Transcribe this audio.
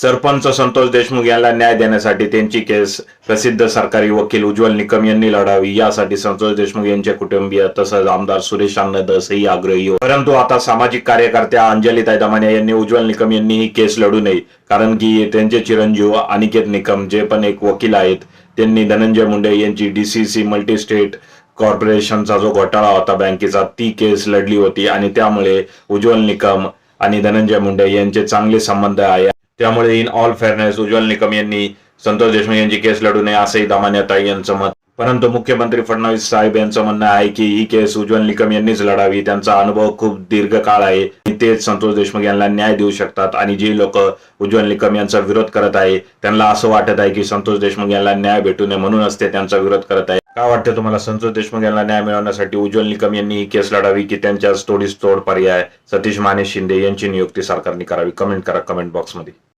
सरपंच संतोष देशमुख यांना न्याय देण्यासाठी त्यांची केस प्रसिद्ध सरकारी वकील उज्ज्वल निकम यांनी लढावी, यासाठी संतोष देशमुख यांचे कुटुंबीय तसंच आमदार सुरेश दसही आग्रही होते. परंतु आता सामाजिक कार्यकर्त्या अंजलीताई दमाने यांनी उज्ज्वल निकम यांनी ही केस लढू नये, कारण की त्यांचे चिरंजीव अनिकेत निकम जे पण एक वकील आहेत, त्यांनी धनंजय मुंडे यांची डीसीसी मल्टी स्टेट कॉर्पोरेशनचा जो घोटाळा होता बँकेचा, ती केस लढली होती आणि त्यामुळे उज्ज्वल निकम आणि धनंजय मुंडे यांचे चांगले संबंध आहे. त्यामुळे in all fairness Ujjwal Nikam यांनी संतोष देशमुख यांची केस लढू नये असंही दमानेताई यांचं मत. परंतु मुख्यमंत्री फडणवीस साहेब यांचं म्हणणं आहे की ही केस उज्ज्वल निकम यांनीच लढावी, त्यांचा अनुभव खूप दीर्घकाळ आहे, तेच संतोष देशमुख यांना न्याय देऊ शकतात. आणि जी लोक उज्ज्वल निकम यांचा विरोध करत आहे त्यांना असं वाटत आहे की संतोष देशमुख यांना न्याय भेटू नये म्हणूनच ते त्यांचा विरोध करत आहे. काय वाटतं तुम्हाला, संतोष देशमुख यांना न्याय मिळवण्यासाठी उज्ज्वल निकम यांनी ही केस लढावी की त्यांच्याच तोडीस तोड पर्याय सतीश माने शिंदे यांची नियुक्ती सरकारने करावी? कमेंट करा कमेंट बॉक्समध्ये.